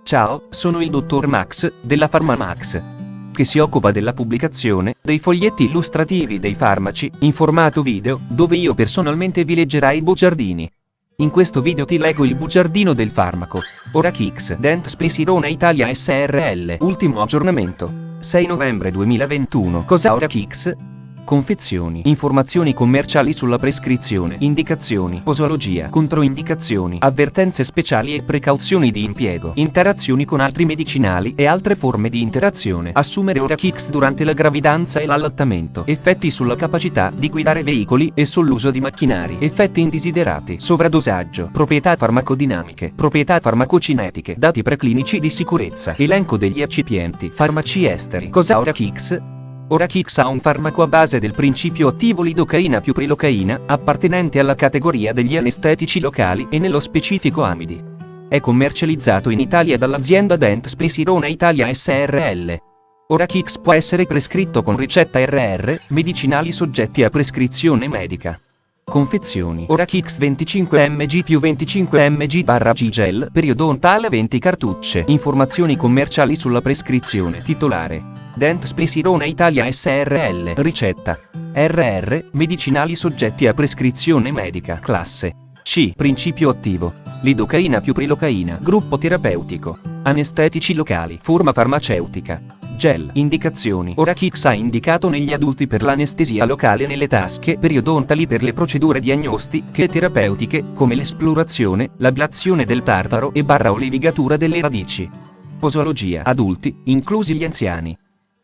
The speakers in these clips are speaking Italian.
Ciao, sono il dottor Max, della PharmaMax, che si occupa della pubblicazione dei foglietti illustrativi dei farmaci, in formato video, dove io personalmente vi leggerai i bugiardini. In questo video ti leggo il bugiardino del farmaco Orachix Dentsply-Sirona Italia SRL. Ultimo aggiornamento, 6 novembre 2021. Cosa Orachix? Confezioni, informazioni commerciali sulla prescrizione, indicazioni, posologia, controindicazioni, avvertenze speciali e precauzioni di impiego, interazioni con altri medicinali e altre forme di interazione. Assumere Orachix durante la gravidanza e l'allattamento. Effetti sulla capacità di guidare veicoli e sull'uso di macchinari. Effetti indesiderati. Sovradosaggio. Proprietà farmacodinamiche. Proprietà farmacocinetiche. Dati preclinici di sicurezza. Elenco degli eccipienti. Farmaci esteri. Cosa Orachix? Orachix ha un farmaco a base del principio attivo lidocaina più prilocaina, appartenente alla categoria degli anestetici locali e nello specifico amidi. È commercializzato in Italia dall'azienda Dentsply-Sirona Italia SRL. Orachix può essere prescritto con ricetta RR, medicinali soggetti a prescrizione medica. Confezioni. Orachix 25 mg più 25 mg/g gel, periodontale 20 cartucce. Informazioni commerciali sulla prescrizione. Titolare: Dentsply-Sirona Italia SRL. Ricetta: RR, medicinali soggetti a prescrizione medica. Classe C. Principio attivo: lidocaina più prilocaina. Gruppo terapeutico: anestetici locali. Forma farmaceutica: gel. Indicazioni: Orachix è indicato negli adulti per l'anestesia locale nelle tasche periodontali per le procedure diagnostiche e terapeutiche, come l'esplorazione, l'ablazione del tartaro e o levigatura delle radici. Posologia: adulti, inclusi gli anziani.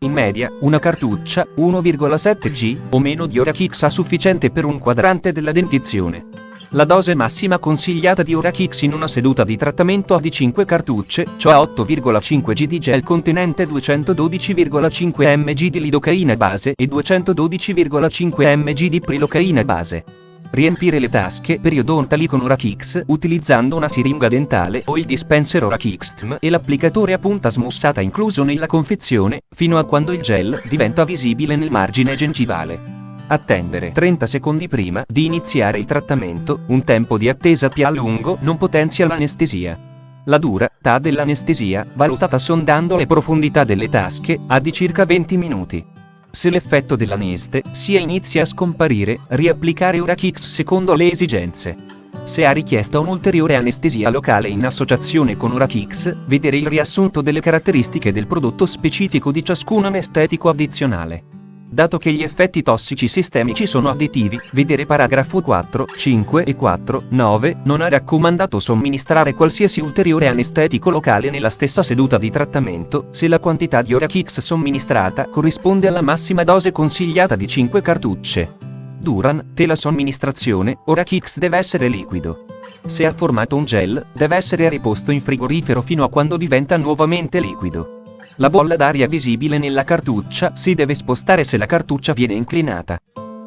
In media, una cartuccia, 1,7 g, o meno di Orachix è sufficiente per un quadrante della dentizione. La dose massima consigliata di Orachix in una seduta di trattamento è di 5 cartucce, cioè 8,5 g di gel contenente 212,5 mg di lidocaina base e 212,5 mg di prilocaina base. Riempire le tasche periodontali con Orachix utilizzando una siringa dentale o il dispenser Orachix e l'applicatore a punta smussata incluso nella confezione, fino a quando il gel diventa visibile nel margine gengivale. Attendere 30 secondi prima di iniziare il trattamento. Un tempo di attesa più a lungo non potenzia l'anestesia. La durata dell'anestesia, valutata sondando le profondità delle tasche, è di circa 20 minuti. Se l'effetto dell'anestesia inizia a scomparire, riapplicare Orachix secondo le esigenze. Se ha richiesta un'ulteriore anestesia locale in associazione con Orachix, vedere il riassunto delle caratteristiche del prodotto specifico di ciascun anestetico addizionale. Dato che gli effetti tossici sistemici sono additivi, vedere paragrafo 4, 5 e 4, 9, non è raccomandato somministrare qualsiasi ulteriore anestetico locale nella stessa seduta di trattamento, se la quantità di Orachix somministrata corrisponde alla massima dose consigliata di 5 cartucce. Durante la somministrazione, Orachix deve essere liquido. Se ha formato un gel, deve essere riposto in frigorifero fino a quando diventa nuovamente liquido. La bolla d'aria visibile nella cartuccia si deve spostare se la cartuccia viene inclinata.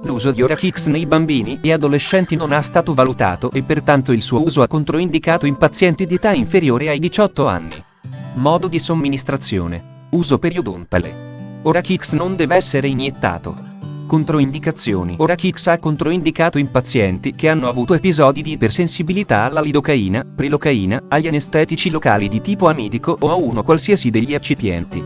L'uso di Orachix nei bambini e adolescenti non è stato valutato e pertanto il suo uso è controindicato in pazienti di età inferiore ai 18 anni. Modo di somministrazione: uso periodontale. Orachix non deve essere iniettato. Controindicazioni: Orachix è controindicato in pazienti che hanno avuto episodi di ipersensibilità alla lidocaina, prilocaina, agli anestetici locali di tipo amidico o a uno qualsiasi degli eccipienti.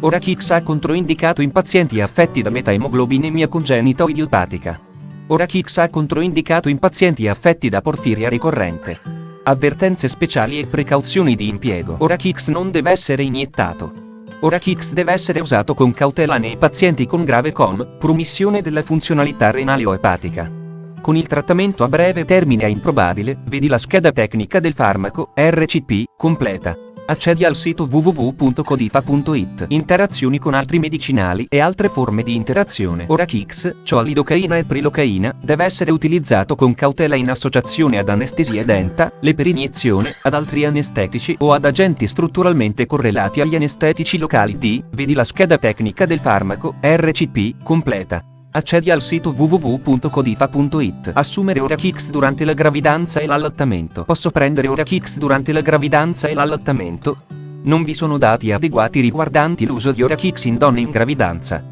Orachix è controindicato in pazienti affetti da metaemoglobinemia congenita o idiopatica. Orachix è controindicato in pazienti affetti da porfiria ricorrente. Avvertenze speciali e precauzioni di impiego: Orachix non deve essere iniettato. Orachix deve essere usato con cautela nei pazienti con grave compromissione della funzionalità renale o epatica. Con il trattamento a breve termine è improbabile, vedi la scheda tecnica del farmaco, RCP, completa. Accedi al sito www.codifa.it. Interazioni con altri medicinali e altre forme di interazione. Orachix, cioè lidocaina e prilocaina, deve essere utilizzato con cautela in associazione ad anestesia dentale per iniezione, ad altri anestetici o ad agenti strutturalmente correlati agli anestetici locali vedi la scheda tecnica del farmaco, RCP, completa. Accedi al sito www.codifa.it. Assumere Orachix durante la gravidanza e l'allattamento. Posso prendere Orachix durante la gravidanza e l'allattamento? Non vi sono dati adeguati riguardanti l'uso di Orachix in donne in gravidanza.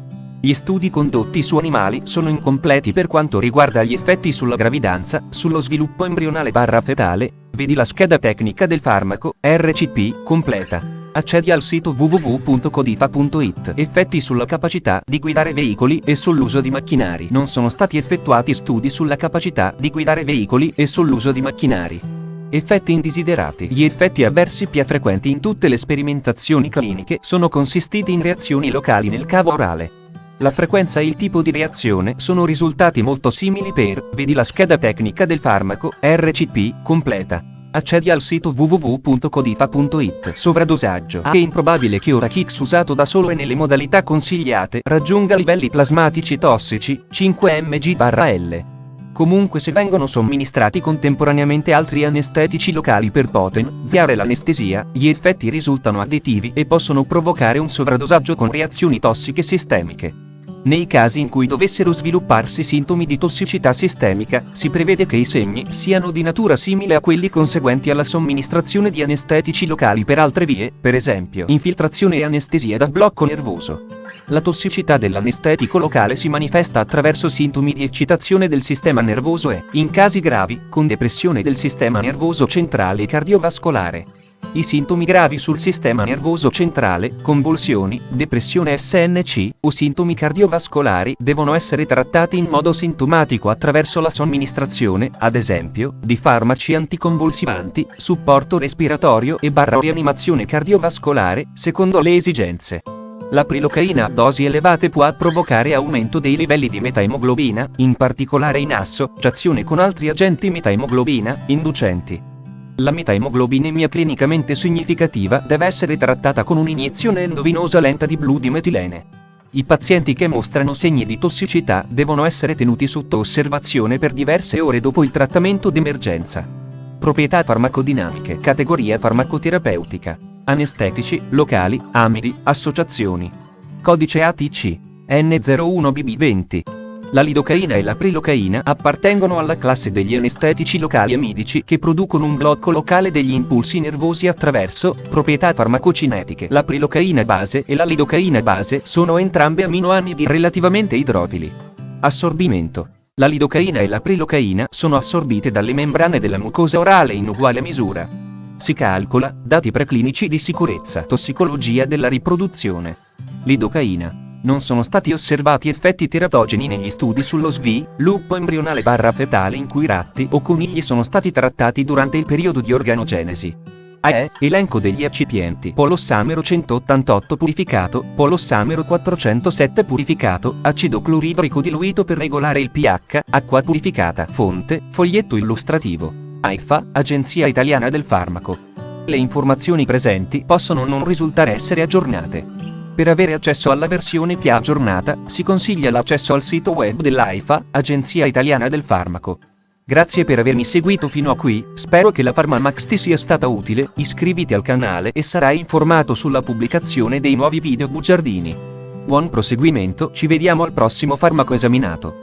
Gli studi condotti su animali sono incompleti per quanto riguarda gli effetti sulla gravidanza, sullo sviluppo embrionale/fetale, vedi la scheda tecnica del farmaco, RCP, completa. Accedi al sito www.codifa.it. Effetti sulla capacità di guidare veicoli e sull'uso di macchinari. Non sono stati effettuati studi sulla capacità di guidare veicoli e sull'uso di macchinari. Effetti indesiderati. Gli effetti avversi più frequenti in tutte le sperimentazioni cliniche sono consistiti in reazioni locali nel cavo orale. La frequenza e il tipo di reazione sono risultati molto simili per, vedi la scheda tecnica del farmaco, RCP, completa. Accedi al sito www.codifa.it. Sovradosaggio. È improbabile che ora Kix usato da solo e nelle modalità consigliate raggiunga livelli plasmatici tossici, 5 mg/L. Comunque se vengono somministrati contemporaneamente altri anestetici locali per potenziare l'anestesia, gli effetti risultano additivi e possono provocare un sovradosaggio con reazioni tossiche sistemiche. Nei casi in cui dovessero svilupparsi sintomi di tossicità sistemica, si prevede che i segni siano di natura simile a quelli conseguenti alla somministrazione di anestetici locali per altre vie, per esempio infiltrazione e anestesia da blocco nervoso. La tossicità dell'anestetico locale si manifesta attraverso sintomi di eccitazione del sistema nervoso e, in casi gravi, con depressione del sistema nervoso centrale e cardiovascolare. I sintomi gravi sul sistema nervoso centrale, convulsioni, depressione SNC o sintomi cardiovascolari devono essere trattati in modo sintomatico attraverso la somministrazione, ad esempio, di farmaci anticonvulsivanti, supporto respiratorio e rianimazione cardiovascolare, secondo le esigenze. La prilocaina a dosi elevate può provocare aumento dei livelli di metaemoglobina, in particolare in associazione con altri agenti metaemoglobina inducenti. La metaemoglobinemia clinicamente significativa deve essere trattata con un'iniezione endovenosa lenta di blu di metilene. I pazienti che mostrano segni di tossicità devono essere tenuti sotto osservazione per diverse ore dopo il trattamento d'emergenza. Proprietà farmacodinamiche. Categoria farmacoterapeutica. Anestetici, locali, amidi, associazioni. Codice ATC. N01BB20. La lidocaina e la prilocaina appartengono alla classe degli anestetici locali amidici che producono un blocco locale degli impulsi nervosi attraverso proprietà farmacocinetiche. La prilocaina base e la lidocaina base sono entrambe aminoacidi relativamente idrofili. Assorbimento. La lidocaina e la prilocaina sono assorbite dalle membrane della mucosa orale in uguale misura. Si calcola, dati preclinici di sicurezza. Tossicologia della riproduzione. Lidocaina. Non sono stati osservati effetti teratogeni negli studi sullo sviluppo embrionale/fetale in cui ratti o conigli sono stati trattati durante il periodo di organogenesi. Elenco degli eccipienti: polossamero 188 purificato, polossamero 407 purificato, acido cloridrico diluito per regolare il pH, acqua purificata. Fonte: foglietto illustrativo. AIFA, Agenzia Italiana del Farmaco. Le informazioni presenti possono non risultare essere aggiornate. Per avere accesso alla versione più aggiornata, si consiglia l'accesso al sito web dell'AIFA, Agenzia Italiana del Farmaco. Grazie per avermi seguito fino a qui, spero che la PharmaMax ti sia stata utile, iscriviti al canale e sarai informato sulla pubblicazione dei nuovi video bugiardini. Buon proseguimento, ci vediamo al prossimo farmaco esaminato.